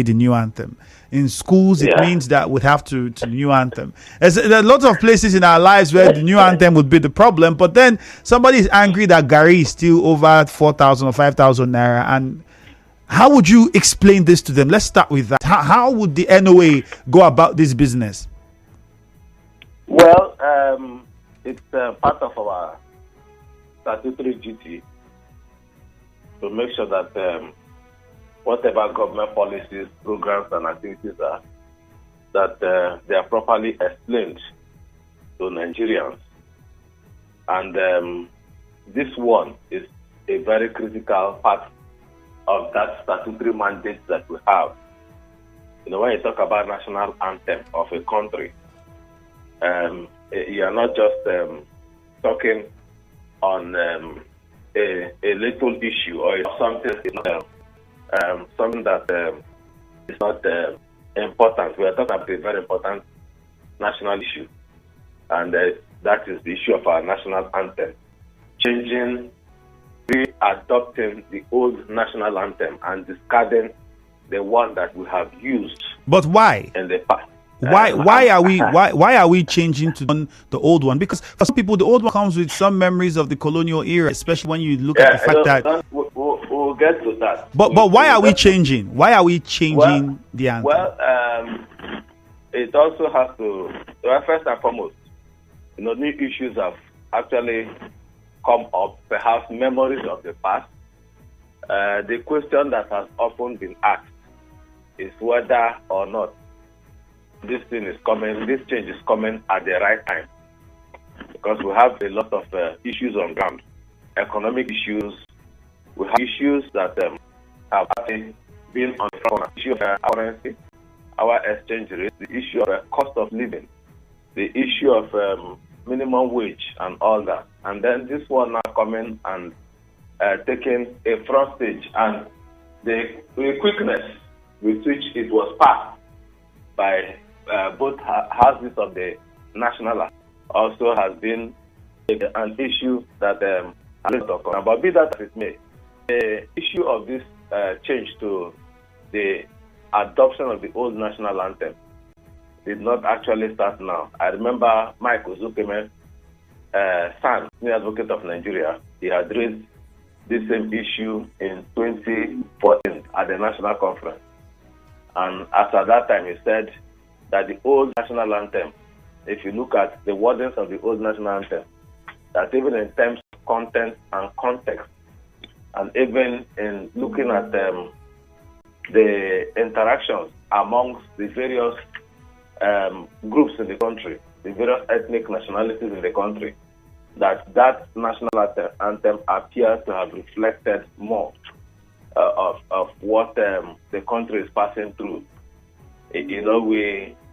the new anthem. In schools, it Yeah. means that we have to the new anthem. There are lots of places in our lives where the new anthem would be the problem, but then somebody is angry that Gary is still over 4,000 or 5,000 naira. And how would you explain this to them? Let's start with that. How would the NOA go about this business? Well, it's part of our statutory duty to make sure that whatever government policies, programs, and activities are, that they are properly explained to Nigerians. And this one is a very critical part of that statutory mandate that we have. You know, when you talk about national anthem of a country, you are not just talking on a little issue or something. Something that is not important. We are talking about a very important national issue, and that is the issue of our national anthem. Readopting the old national anthem and discarding the one that we have used. But why? In the past. Why are we changing to the old one? Because for some people, the old one comes with some memories of the colonial era, especially when you look at the fact that. We'll get to that. But why are we changing? Why are we changing the anthem? Well, it also has to. Well, first and foremost, new issues have actually come up. Perhaps memories of the past. The question that has often been asked is whether or not this change is coming at the right time, because we have a lot of issues on ground, economic issues. We have issues that have been on the front. The issue of our currency, our exchange rate, the issue of cost of living, the issue of minimum wage, and all that. And then this one now coming and taking a front stage, and the quickness with which it was passed by both houses of the national also has been an issue that I'm talking about. But be that as it may, the issue of this change to the adoption of the old national anthem did not actually start now. I remember Mike Ozukeme, the advocate of Nigeria, he had raised this same issue in 2014 at the national conference. And as at that time, he said that the old national anthem, if you look at the wordings of the old national anthem, that even in terms of content and context, and even in looking at the interactions amongst the various groups in the country, the various ethnic nationalities in the country, that national anthem appears to have reflected more of what the country is passing through.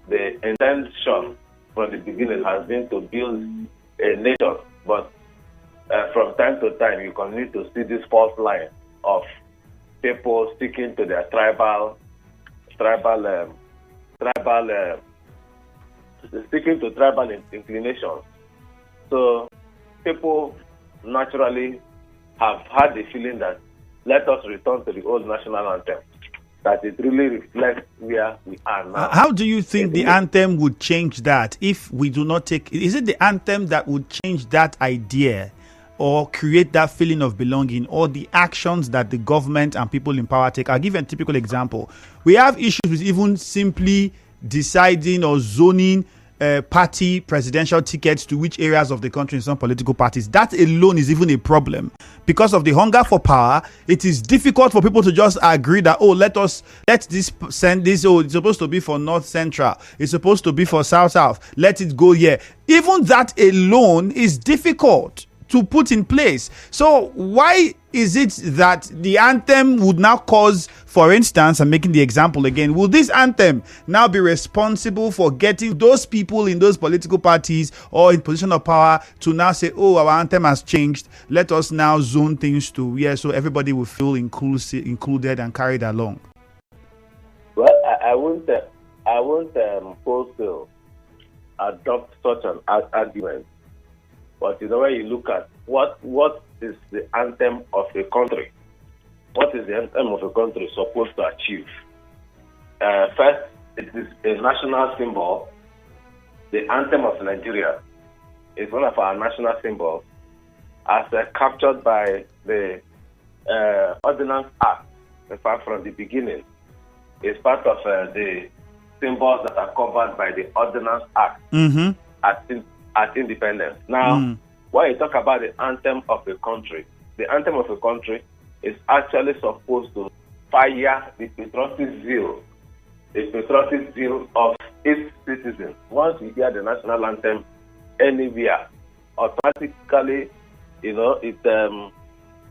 The intention from the beginning has been to build a nation, but from time to time you continue to see this false line of people sticking to their sticking to tribal inclinations. So people naturally have had the feeling that let us return to the old national anthem, that it really reflects where we are now. How do you think the anthem would change that if we do not take? Is it the anthem that would change that idea or create that feeling of belonging, or the actions that the government and people in power take? I'll give you a typical example. We have issues with even simply deciding or zoning party presidential tickets to which areas of the country in some political parties. That alone is even a problem. Because of the hunger for power, it is difficult for people to just agree that, let this send this, it's supposed to be for North Central, it's supposed to be for South, let it go here. Even that alone is difficult to put in place. So why is it that the anthem would now cause, for instance, I'm making the example again, will this anthem now be responsible for getting those people in those political parties or in position of power to now say, our anthem has changed, let us now zone things to so everybody will feel included and carried along? Well, I won't wholesale adopt such an argument. But when you look at what is the anthem of a country, what is the anthem of a country supposed to achieve? first, it is a national symbol. The anthem of Nigeria is one of our national symbols, as captured by the Ordinance Act. In fact, from the beginning, it's part of the symbols that are covered by the Ordinance Act at independence. Now, when you talk about the anthem of a country, the anthem of a country is actually supposed to fire the patriotic zeal of its citizens. Once you hear the national anthem anywhere, automatically, it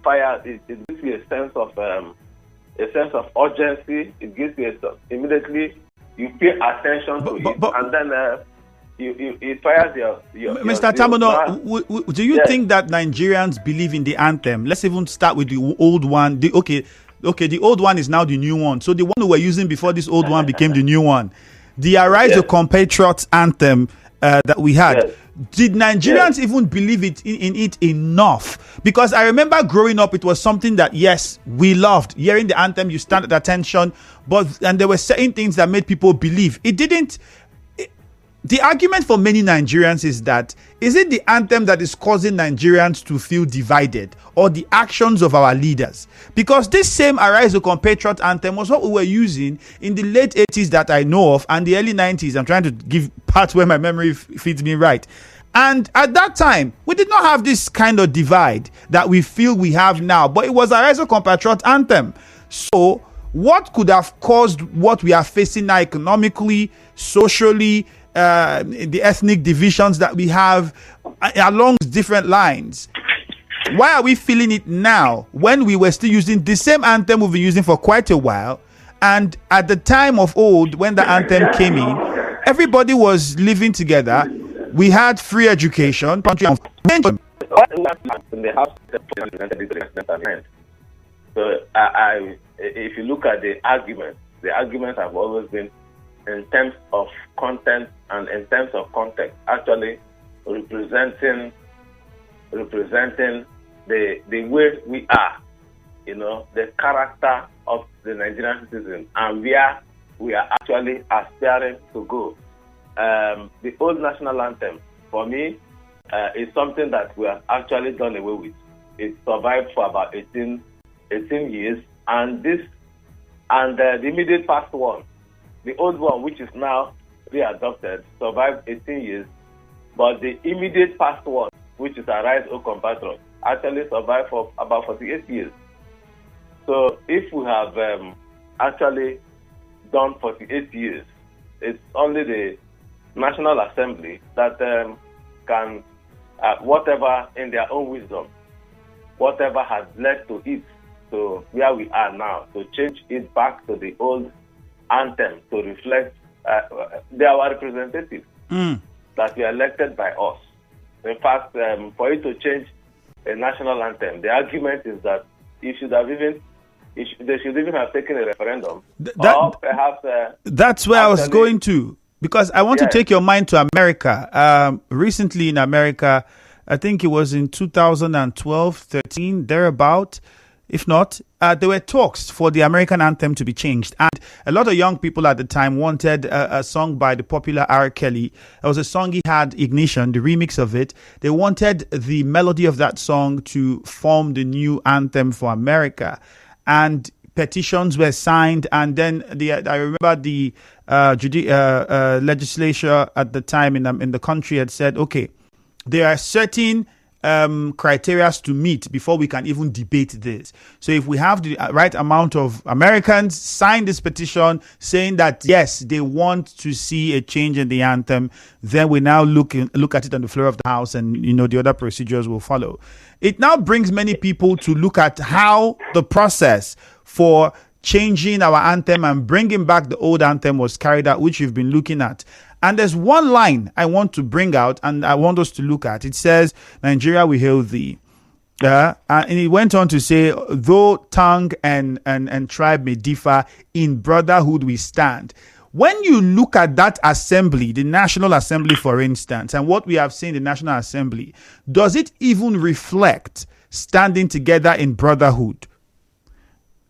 fires. It gives you a sense of urgency. It gives you immediately you pay attention to it, and then it fires your Mr. Tamuno, do you think that Nigerians believe in the anthem? Let's even start with the old one. The old one is now the new one. So the one we were using before this old one became the new one. The Arise the Compatriots anthem that we had. Yes. Did Nigerians even believe in it enough? Because I remember growing up, it was something that, yes, we loved. Hearing the anthem, you stand at attention, and there were certain things that made people believe. It didn't. The argument for many Nigerians is that, is it the anthem that is causing Nigerians to feel divided, or the actions of our leaders? Because this same Arise the Compatriot anthem was what we were using in the late 80s that I know of, and the early 90s. I'm trying to give parts where my memory feeds me right. And at that time, we did not have this kind of divide that we feel we have now, but it was Arise the Compatriot anthem. So what could have caused what we are facing now economically, socially, the ethnic divisions that we have along different lines? Why are we feeling it now when we were still using the same anthem we've been using for quite a while? And at the time of old, when the anthem came in, everybody was living together. We had free education. So if you look at the arguments have always been in terms of content and in terms of context, actually representing the way we are, the character of the Nigerian citizen and where we are actually aspiring to go. The old national anthem, for me, is something that we have actually done away with. It survived for about 18 years, and the immediate past one, the old one, which is now readopted, survived 18 years, but the immediate past one, which is Arise O Compatriots, actually survived for about 48 years. So if we have actually done 48 years, it's only the National Assembly that can, whatever in their own wisdom, whatever has led to it, to where we are now, to change it back to the old anthem, to reflect they are our representatives that were elected by us. In fact, for it to change a national anthem, the argument is that they should even have taken a referendum, or perhaps that's where I was going to. Because I want to take your mind to America. Recently in America, I think it was in 2012, 13, thereabout. If not, there were talks for the American anthem to be changed. And a lot of young people at the time wanted a song by the popular R. Kelly. There was a song he had, Ignition, the remix of it. They wanted the melody of that song to form the new anthem for America. And petitions were signed, and then I remember the legislature at the time in the country had said, okay, there are certain criteria to meet before we can even debate this. So if we have the right amount of Americans sign this petition saying that yes, they want to see a change in the anthem, then we now look at it on the floor of the House, and the other procedures will follow. It now brings many people to look at how the process for changing our anthem and bringing back the old anthem was carried out, which you've been looking at. And there's one line I want to bring out and I want us to look at. It says, Nigeria, we hail thee. And it went on to say, though tongue and tribe may differ, in brotherhood we stand. When you look at that assembly, the National Assembly, for instance, and what we have seen in the National Assembly, does it even reflect standing together in brotherhood?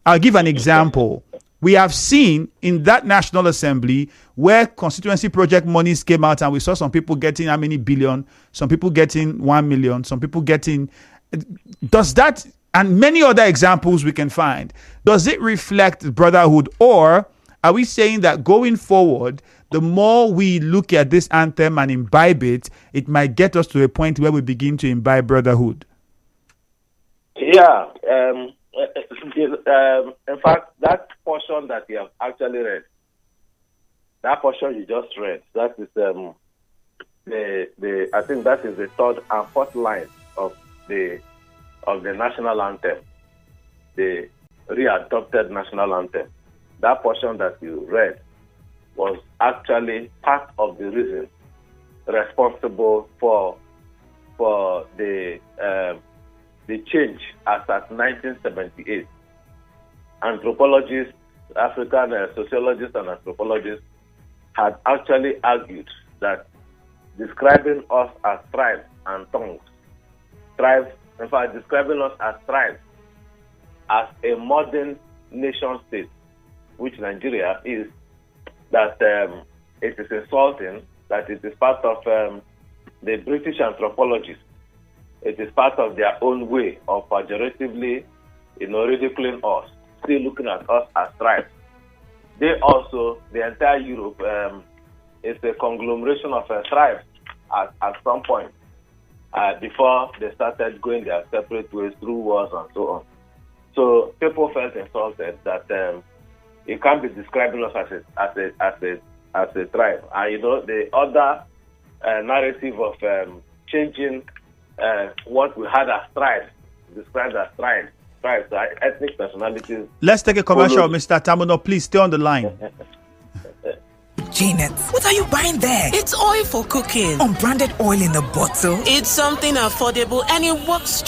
I'll give an example. We have seen in that National Assembly where constituency project monies came out, and we saw some people getting how many billion, some people getting 1 million, some people getting. Does that, and many other examples we can find, does it reflect brotherhood, or are we saying that going forward, the more we look at this anthem and imbibe it, it might get us to a point where we begin to imbibe brotherhood? Yeah. In fact, that portion that you have actually read, that portion you just read, that is I think that is the third and fourth line of the national anthem, the readopted national anthem. That portion that you read was actually part of the reason responsible for the change as at 1978. Anthropologists, African sociologists and anthropologists had actually argued that describing us as tribes and tongues, in fact, describing us as tribes, as a modern nation state, which Nigeria is, that it is insulting, that it is part of the British anthropologists. It is part of their own way of pejoratively, ridiculing us, still looking at us as tribes. They also, the entire Europe, is a conglomeration of tribes at some point before they started going their separate ways through wars and so on. So people felt insulted that you can't be describing us as a tribe. And the other narrative of changing what we had as tribes, described as tribes, ethnic personalities. Let's take a commercial, Mr. Tamuno. Please stay on the line. Janet, what are you buying there? It's oil for cooking. Unbranded oil in a bottle? It's something affordable and it works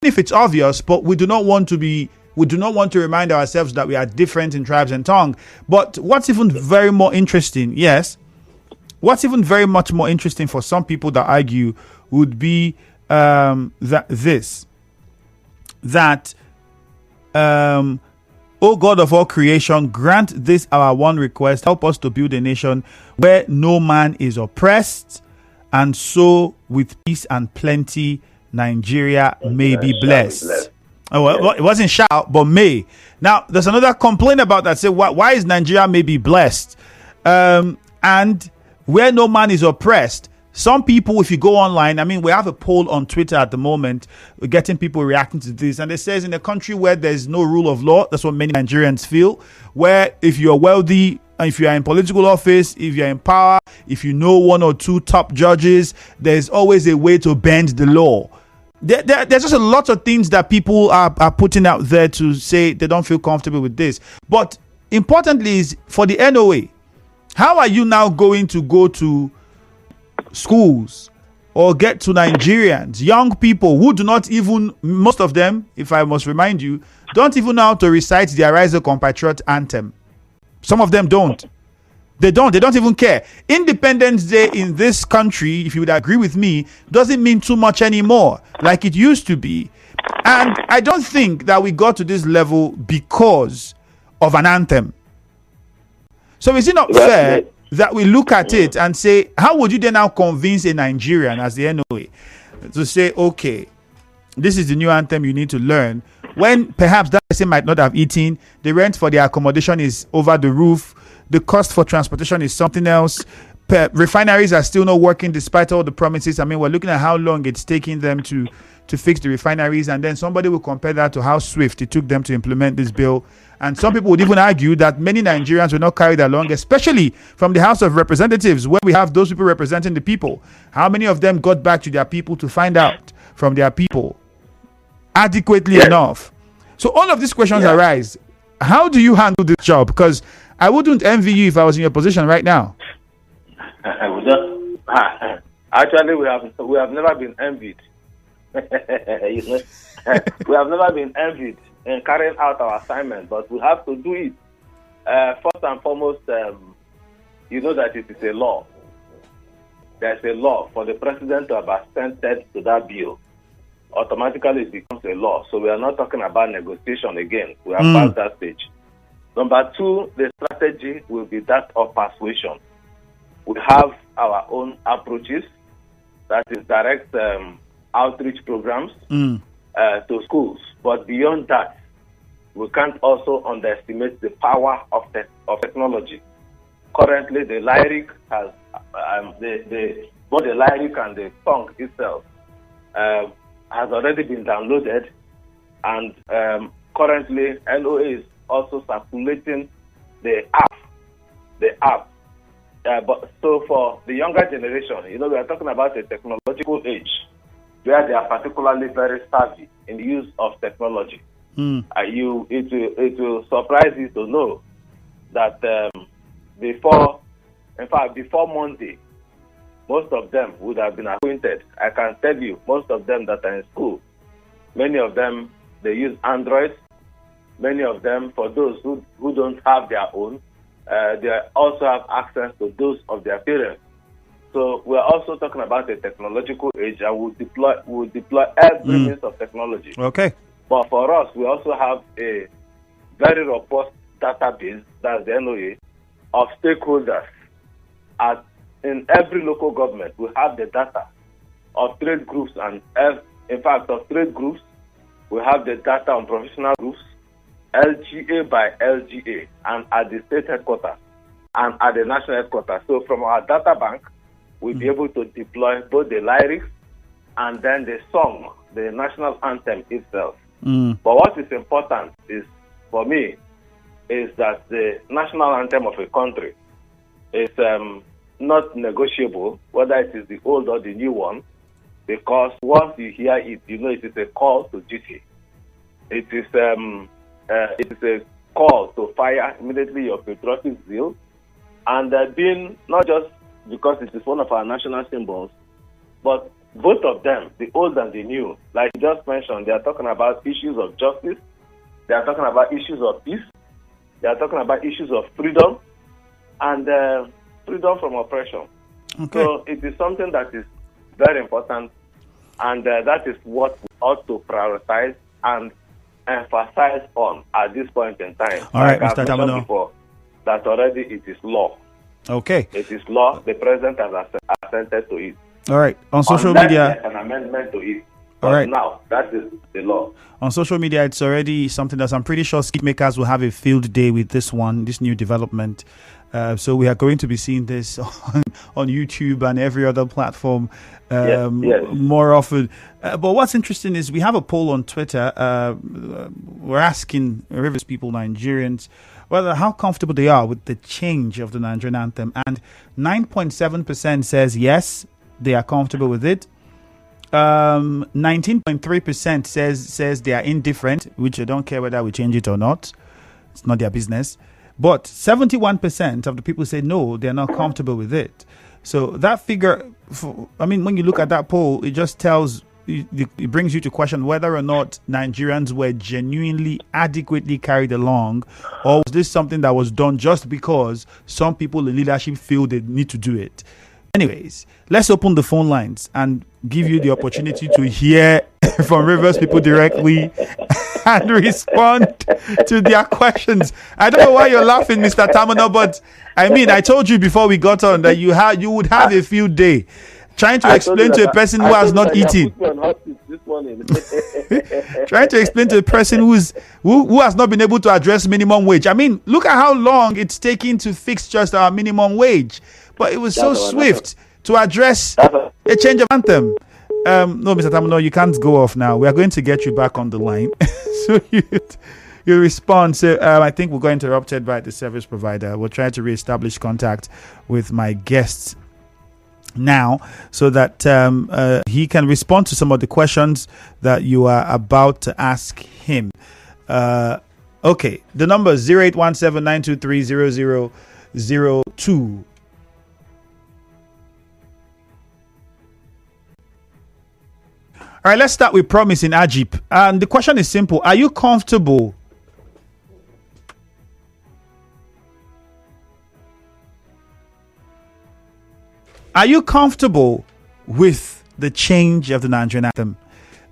if it's obvious, but we do not want to remind ourselves that we are different in tribes and tongue. But what's even very more interesting, what's even very much more interesting for some people that argue would be O God of all creation, grant this our one request. Help us to build a nation where no man is oppressed, and so with peace and plenty, Nigeria may be blessed. Oh, well, it wasn't shall, but may. Now, there's another complaint about that. Say, why is Nigeria may be blessed? And where no man is oppressed. Some people, if you go online, I mean, we have a poll on Twitter at the moment, we're getting people reacting to this. And it says in a country where there's no rule of law, that's what many Nigerians feel, where if you're wealthy, if you are in political office, if you're in power, if you know one or two top judges, there's always a way to bend the law. There's just a lot of things that people are putting out there to say they don't feel comfortable with this. But importantly is for the NOA, how are you now going to go to schools or get to Nigerians, young people who do not even, most of them, if I must remind you, don't even know how to recite the Arise O Compatriot anthem. Some of them don't. They don't even care. Independence Day in this country, if you would agree with me, doesn't mean too much anymore like it used to be. And I don't think that we got to this level because of an anthem. So is it not fair that we look at it and say, how would you then now convince a Nigerian as the NOA to say, okay, this is the new anthem you need to learn, when perhaps that person might not have eaten, the rent for their accommodation is over the roof, the cost for transportation is something else, refineries are still not working despite all the promises. I mean, we're looking at how long it's taking them to fix the refineries, and then somebody will compare that to how swift it took them to implement this bill. And some people would even argue that many Nigerians will not carry that long, especially from the House of Representatives, where we have those people representing the people. How many of them got back to their people to find out from their people adequately enough? So all of these questions arise. How do you handle this job? Because I wouldn't envy you if I was in your position right now. Actually, we have never been envied. We have never been envied in carrying out our assignment, but we have to do it. First and foremost, you know that it is a law. There's a law for the president to have assented to that bill. Automatically it becomes a law. So we are not talking about negotiation again. We have passed that stage. Number two, the strategy will be that of persuasion. We have our own approaches, that is direct outreach programs to schools. But beyond that, we can't also underestimate the power of technology. Currently, the lyric has both the lyric and the song itself has already been downloaded, and currently NOA is also circulating the app. But so for the younger generation, we are talking about a technological age where they are particularly very savvy in the use of technology. It will surprise you to know that before Monday, most of them would have been acquainted. I can tell you, most of them that are in school, many of them, they use Android. Many of them, for those who don't have their own, they also have access to those of their parents. So we're also talking about a technological age, and we'll deploy every means of technology. Okay. But for us, we also have a very robust database, that's the NOA, of stakeholders. In every local government, we have the data of trade groups, and in fact, of trade groups, we have the data on professional groups, LGA by LGA, and at the state headquarters and at the national headquarters. So from our data bank, we'll be able to deploy both the lyrics and then the song, the national anthem itself. But what is important is, for me, is that the national anthem of a country is not negotiable, whether it is the old or the new one, because once you hear it, it is a call to duty. It is a call to fire immediately your patriotic zeal, and being not just because it is one of our national symbols, but both of them, the old and the new, like you just mentioned, they are talking about issues of justice, they are talking about issues of peace, they are talking about issues of freedom, and freedom from oppression. Okay. So it is something that is very important, and that is what we ought to prioritize and emphasize on at this point in time. All right, I've Mr. mentioned Tamuno. before, that already it is law. Okay. It is law. The president has assented to it. All right. On social Unless media. there's an amendment to it. All But right. now, that is the law. On social media, it's already something that I'm pretty sure skip makers will have a field day with this new development. So we are going to be seeing this on YouTube and every other platform Yes. more often. But what's interesting is we have a poll on Twitter. We're asking Rivers people, Nigerians, whether how comfortable they are with the change of the Nigerian anthem. And 9.7% says yes, they are comfortable with it. 19.3% says they are indifferent, which they don't care whether we change it or not. It's not their business. But 71% of the people say no, they're not comfortable with it. So that figure, when you look at that poll, it just tells, it brings you to question whether or not Nigerians were genuinely adequately carried along, or was this something that was done just because some people in leadership feel they need to do it. Anyways, let's open the phone lines and give you the opportunity to hear from Rivers people directly and respond to their questions. I don't know why you're laughing, Mr. Tamuno, but I told you before we got on that you would have a field day trying to explain to a person who has not eaten. Trying to explain to a person who has not been able to address minimum wage. Look at how long it's taking to fix just our minimum wage. But it was so swift to address a change of anthem. No, Mr. Tamuno, you can't go off now. We are going to get you back on the line. So you respond. So I think we got interrupted by the service provider. We'll try to reestablish contact with my guests now so that he can respond to some of the questions that you are about to ask him. Okay, the number is 0817-923-0002. All right, let's start with Promise in Ajip. And the question is simple. Are you comfortable? Are you comfortable with the change of the Nigerian anthem?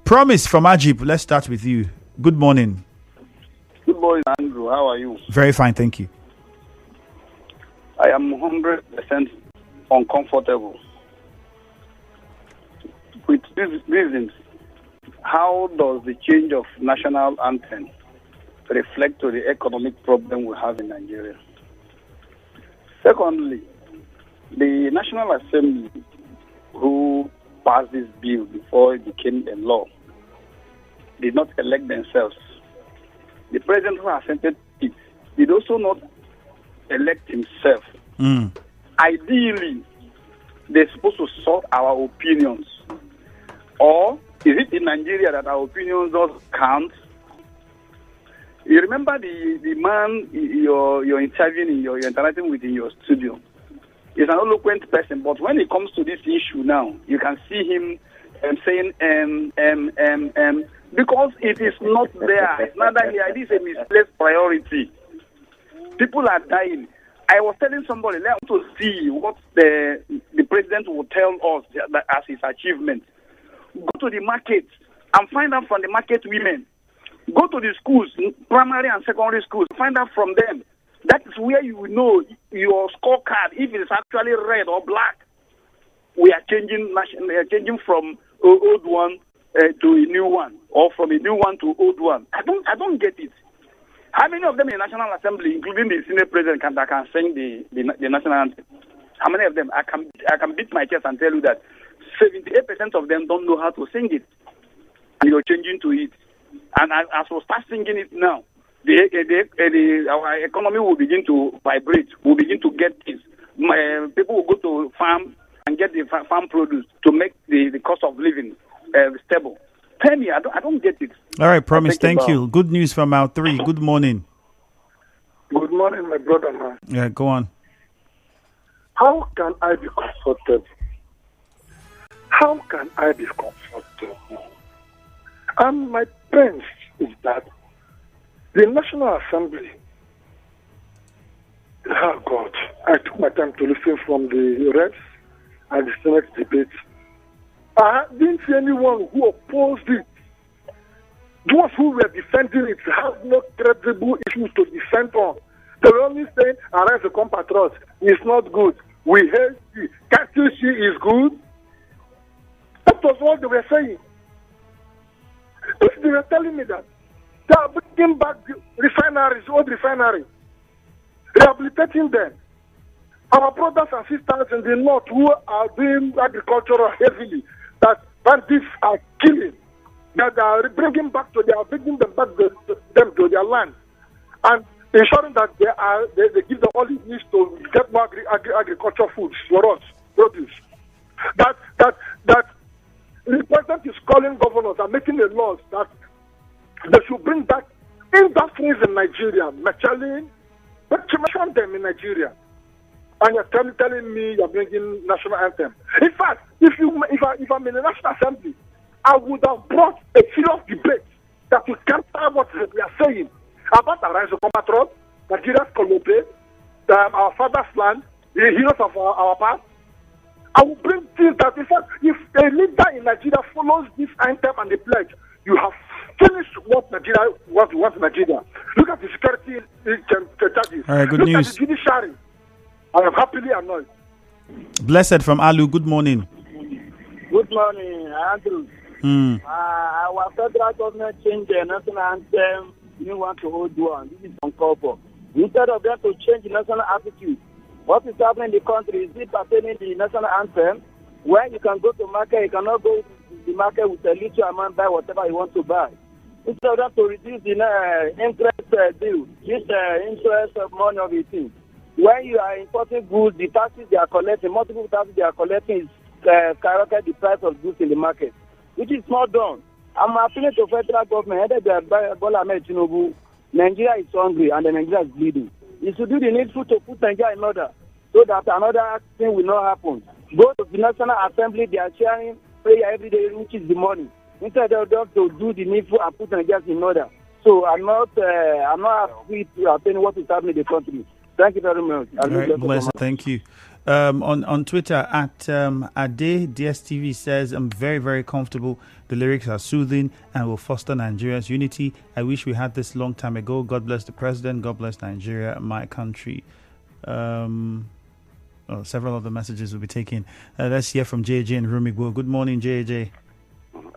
Promise from Ajip, let's start with you. Good morning. Good morning, Andrew. How are you? Very fine, thank you. I am 100% uncomfortable. With these reasons, how does the change of national anthem reflect to the economic problem we have in Nigeria? Secondly, the National Assembly, who passed this bill before it became a law, did not elect themselves. The president who assented it did also not elect himself. Ideally, they're supposed to sort our opinions. Or is it in Nigeria that our opinions don't count? You remember the man you're interviewing, you're interacting with in your studio. He's an eloquent person, but when it comes to this issue now, you can see him saying because it is not there. It's not that here. This is a misplaced priority. People are dying. I was telling somebody, let us to see what the president will tell us as his achievement. Go to the market and find out from the market women. Go to the schools, primary and secondary schools, find out from them. That is where you will know your scorecard, if it is actually red or black. We are changing from old one to a new one, or from a new one to old one. I don't get it. How many of them in the National Assembly, including the Senate President, can sing the national anthem? How many of them? I can beat my chest and tell you that 78% of them don't know how to sing it, and you're changing to it. And as we start singing it now, our economy will begin to vibrate. We'll begin to get things. People will go to farm and get the farm produce to make the cost of living stable. Tell me, I don't get it. All right, Promise, thank you. Good news from our three. Good morning. Good morning, my brother, man. Yeah, go on. How can I be comfortable? How can I be comfortable? And my pain is that the National Assembly, oh God, I took my time to listen from the reps and the Senate debate. I didn't see anyone who opposed it. Those who were defending it have no credible issues to defend on. They were only saying, "Arise the compatriots, it's not good. We hate you. Can't you see it's good?" That was what they were saying. If they were telling me that they are bringing back the refineries, old refineries, rehabilitating them. Our brothers and sisters in the north who are doing agricultural heavily, that bandits are killing, that they are bringing them back to to their land, and ensuring that they give them all it needs to get more agricultural foods for us, produce. That the president is calling governors and making the laws that they should bring back industries in Nigeria, Michelin, but to mention them in Nigeria. And you're telling me you're bringing National Anthem. In fact, if I'm in the National Assembly, I would have brought a serious debate that will counter what we are saying about the rise of compatriots, Nigeria's Colombia, our father's land, the heroes of our past. I will bring things that, in fact, if a leader in Nigeria follows this anthem and the pledge, you have finished what Nigeria wants Nigeria. Look at the security charges. All right, good Look news. at the judiciary. I am happily annoyed. Blessed from Alu, good morning. Good morning, Andrew. Our federal government changed the national anthem. You want to hold one. This is uncalled for. Instead of them to change the national attitude, what is happening in the country is it pertaining the national anthem. When you can go to market, you cannot go to the market with a little amount, buy whatever you want to buy. Instead of them to reduce the interest bill, this interest of money of the thing. When you are importing goods, the taxes they are collecting, multiple taxes they are collecting is skyrocket the price of goods in the market, which is not done. I'm appealing to federal government, headed by Bola Ahmed Tinubu. Nigeria is hungry and the Nigeria is bleeding. You should do the needful to put Nigeria in order so that another thing will not happen. Go to the National Assembly, they are sharing prayer every day, which is the money. Instead of them to do the needful and put Nigeria in order. So I'm not happy to attend what is happening in the country. Thank you very much. Right, bless. Thank you. On Twitter, at Ade DSTV says, I'm very, very comfortable. The lyrics are soothing and will foster Nigeria's unity. I wish we had this long time ago. God bless the president. God bless Nigeria, my country. Several of the messages will be taken. Let's hear from JJ and Rumigbo. Good morning, JJ.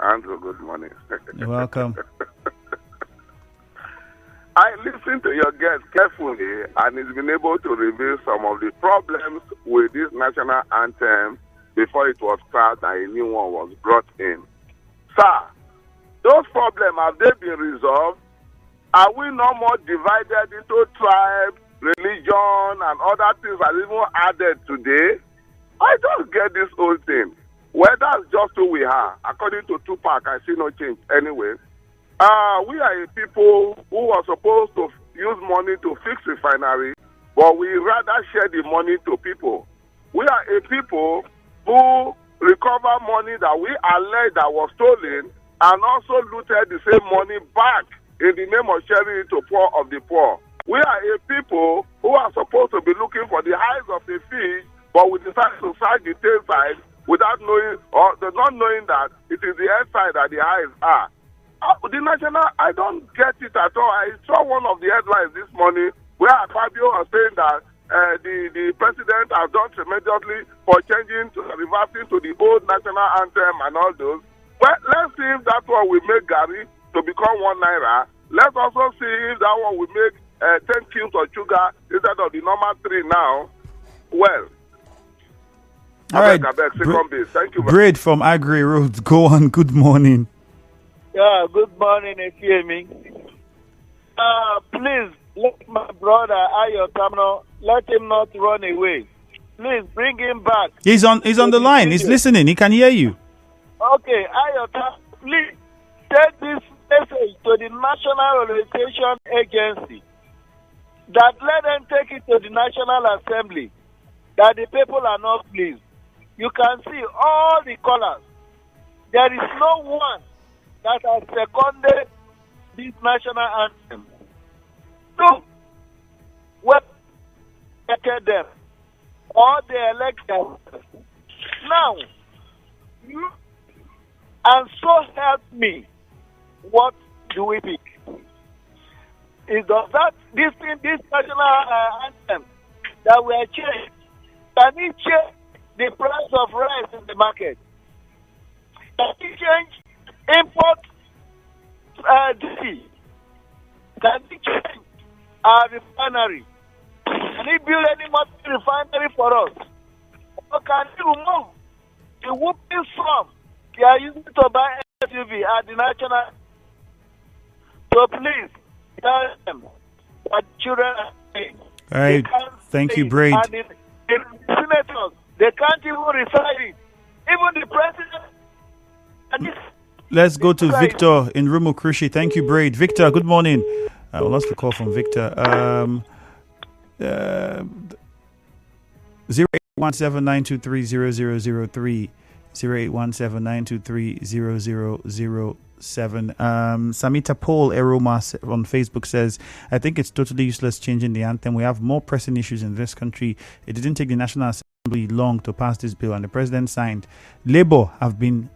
Andrew, good morning. You're welcome. I listened to your guest carefully, and he's been able to reveal some of the problems with this national anthem before it was passed and a new one was brought in. Sir, those problems, have they been resolved? Are we no more divided into tribes, religion, and other things that are even added today? I don't get this whole thing. Well, that's just who we are. According to Tupac, I see no change anyway. We are a people who are supposed to use money to fix refinery, but we rather share the money to people. We are a people who recover money that we allege that was stolen and also looted the same money back in the name of sharing it to poor of the poor. We are a people who are supposed to be looking for the eyes of the fish, but we decide to side the tail side without knowing or not knowing that it is the head side that the eyes are. The national, I don't get it at all. I saw one of the headlines this morning where Fabio was saying that the president has done tremendously for changing to reversing to the old national anthem and all those. Well, let's see if that one will make Gary to become 1 naira. Let's also see if that one will make 10 cubes of sugar instead of the normal 3 now. Well, all right. Second base. Thank you. Great from Agri Road. Go on. Good morning. Yeah, good morning, Efiemi. Please, let my brother Ayo Tamuno, let him not run away. Please bring him back. He's on the line. He's listening. He can hear you. Okay, Ayo Tamuno, please take this message to the National Orientation Agency that let them take it to the National Assembly that the people are not pleased. You can see all the colors There is no one that has seconded this national anthem. No. What elected them? Or they elect them. Now, you and so help me. What do we pick? Is that this national anthem that we are changed? Can it change the price of rice in the market? Can it change import duty? Can it change our refinery? Can it build any more refinery for us? Or can it remove the whooping sum they are using to buy SUV at the national? So please tell them that children are paying. All right. Thank you, Braid. And the senators, they can't even recite it. Even the president. Let's go to Victor in Rumo Krushi. Thank you, Braid. Victor, good morning. I lost the call from Victor. 0817-923-0003. 0817-923-0007. Samita Paul Eroma on Facebook says, I think it's totally useless changing the anthem. We have more pressing issues in this country. It didn't take the National Assembly long to pass this bill, and the president signed. Labour have been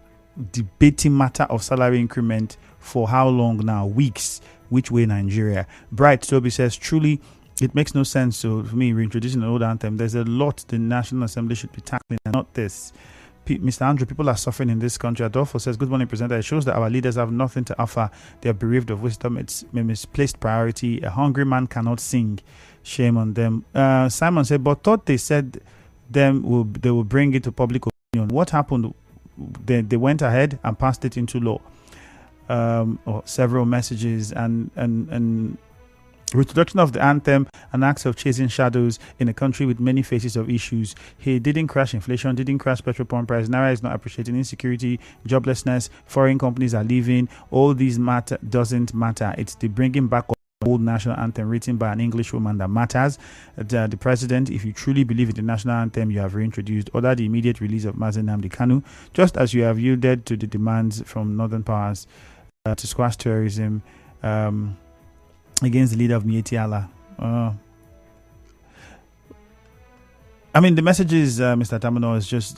debating matter of salary increment for how long now? Weeks. Which way Nigeria? Bright Toby says, truly, it makes no sense. So for me, reintroducing an old anthem, there's a lot the National Assembly should be tackling, and not this. Mr. Andrew, people are suffering in this country. Adolfo says, good morning, presenter. It shows that our leaders have nothing to offer. They are bereaved of wisdom. It's a misplaced priority. A hungry man cannot sing. Shame on them. Simon said, but thought they said they will bring it to public opinion. What happened? They went ahead and passed it into law. Or several messages and reproduction of the anthem, an act of chasing shadows in a country with many faces of issues. He didn't crash inflation, didn't crash petrol pump price. Naira is not appreciating insecurity, joblessness, foreign companies are leaving. All these doesn't matter. It's the bringing back of the old national anthem written by an English woman that matters. The president, if you truly believe in the national anthem you have reintroduced, order the immediate release of Mazi Nnamdi Kanu, just as you have yielded to the demands from northern powers to squash terrorism against the leader of Mieti Allah. I mean, the messages, Mr. Tamuno, is just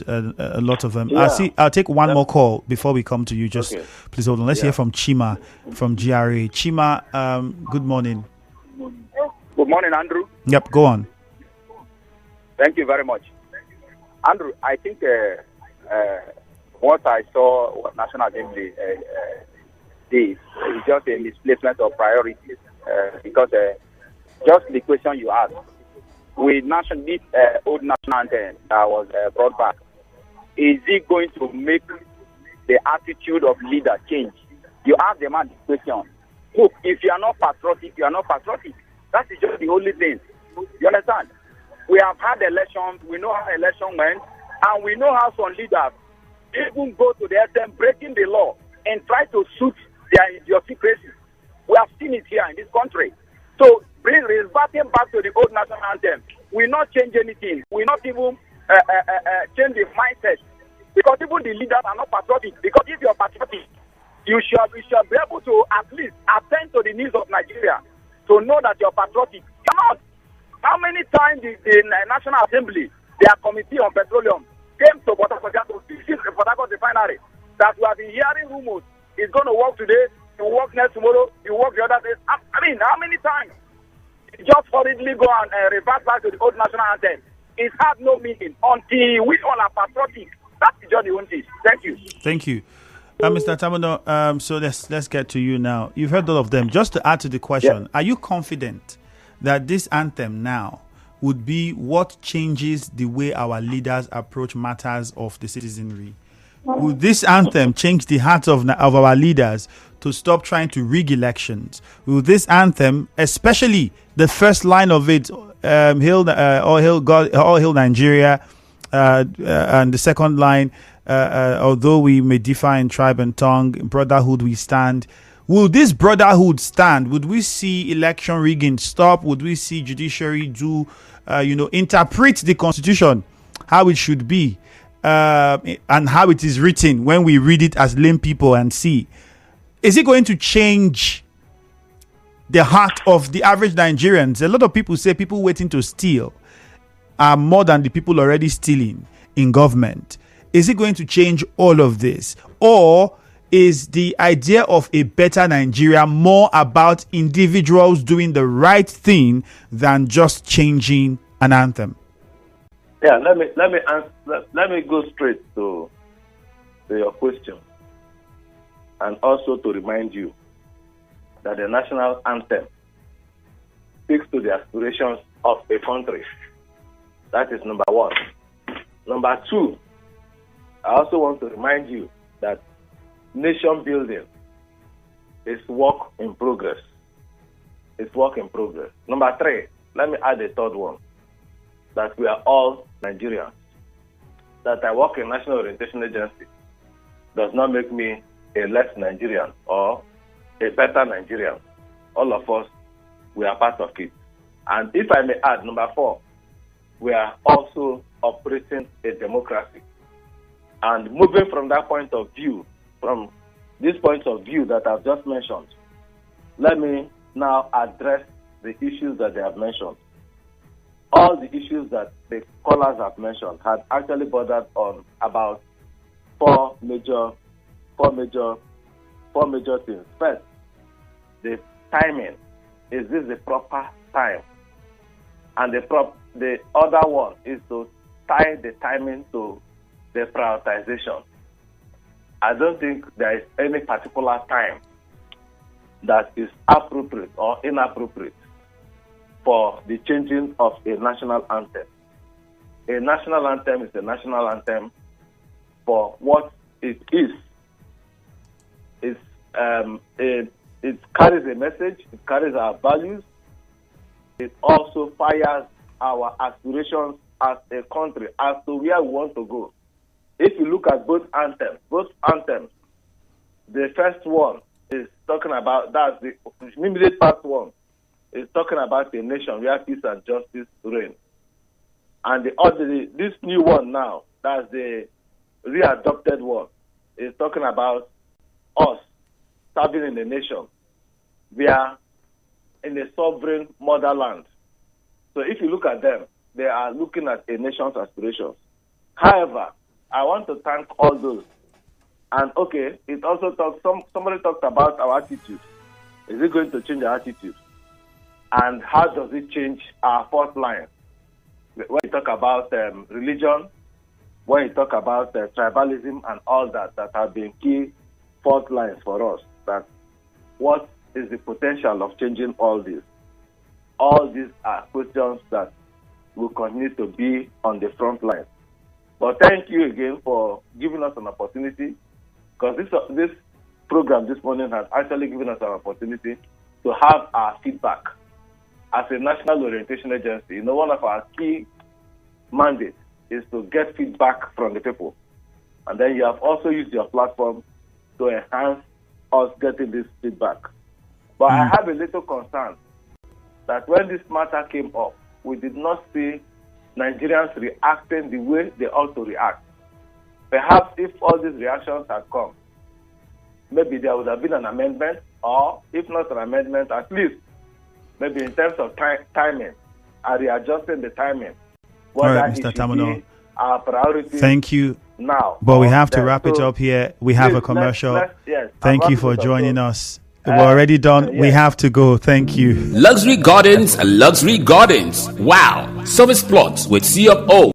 a lot of them. Yeah. I'll take one more call before we come to you. Just please hold on. Let's hear from Chima from GRA. Chima, good morning. Good morning, Andrew. Yep, go on. Thank you very much. Andrew, I think what I saw, what National Assembly did, is just a misplacement of priorities. Because just the question you asked, with this old national anthem that was brought back, is it going to make the attitude of leaders change? You ask the man the question. Look, if you are not patriotic, you are not patriotic. That is just the only thing. You understand? We have had elections. We know how election went, and we know how some leaders even go to the SM breaking the law and try to suit their idiosyncrasies. We have seen it here in this country. So, reverting back to the old national anthem, we not change anything. We not even change the mindset. Because even the leaders are not patriotic. Because if you're patriotic, you should be able to at least attend to the needs of Nigeria to know that you're patriotic. Come on. How many times the National Assembly, their Committee on Petroleum, came to Port Harcourt to fix the Port Harcourt refinery that we have been hearing rumors is going to work today, you work next tomorrow, you work the other day. I mean, how many times? Just hurriedly go and revert back to the old national anthem. It has no meaning until we all are patriotic. That's just the only thing. Thank you. Thank you. Mr. Tamuno, so let's get to you now. You've heard all of them. Just to add to the question, Are you confident that this anthem now would be what changes the way our leaders approach matters of the citizenry? Will this anthem change the hearts of our leaders to stop trying to rig elections? Will this anthem, especially the first line of it, all hail Nigeria, and the second line, although we may differ in tribe and tongue, in brotherhood we stand. Will this brotherhood stand? Would we see election rigging stop? Would we see judiciary interpret the constitution how it should be? and how it is written when we read it as lame people and see, is it going to change the heart of the average Nigerians? A lot of people say people waiting to steal are more than the people already stealing in government. Is it going to change all of this? Or is the idea of a better Nigeria more about individuals doing the right thing than just changing an anthem? Yeah, let me go straight to your question, and also to remind you that the national anthem speaks to the aspirations of a country. That is number one. Number two, I also want to remind you that nation building is work in progress. It's work in progress. Number three, let me add a third one, that we are all Nigerians. That I work in National Orientation Agency does not make me a less Nigerian or a better Nigerian. All of us, we are part of it. And if I may add, number four, we are also operating a democracy. And moving from that point of view, from this point of view that I've just mentioned, let me now address the issues that they have mentioned. All the issues that the callers have mentioned had actually bordered on about four major things. First, the timing. Is this the proper time? And the other one is to tie the timing to the prioritization. I don't think there is any particular time that is appropriate or inappropriate for the changing of a national anthem. A national anthem is a national anthem for what it is. It carries a message, it carries our values, it also fires our aspirations as a country, as to where we want to go. If you look at both anthems, the first one is talking about, that's the immediate past one, is talking about a nation where peace and justice reign. And this new one now, that's the readopted one, is talking about us serving in a nation. We are in a sovereign motherland. So if you look at them, they are looking at a nation's aspirations. However, I want to thank all those. And okay, it also talks, somebody talked about our attitude. Is it going to change our attitude? And how does it change our fourth line? When you talk about religion, when you talk about tribalism and all that have been key fourth lines for us, that what is the potential of changing all this? All these are questions that will continue to be on the front line. But thank you again for giving us an opportunity, because this program this morning has actually given us an opportunity to have our feedback. As a National Orientation Agency, one of our key mandates is to get feedback from the people. And then you have also used your platform to enhance us getting this feedback. But I have a little concern that when this matter came up, we did not see Nigerians reacting the way they ought to react. Perhaps if all these reactions had come, maybe there would have been an amendment, or if not an amendment, at least maybe in terms of timing, and readjusting the timing. All right, Mr. Tamuno. Our priority. Thank you. Now, but we have to wrap it up here. We have a commercial. Thank you for joining us. We're already done. Yes. We have to go. Thank you. Luxury Gardens and Luxury Gardens. Wow. Service plots with C of O.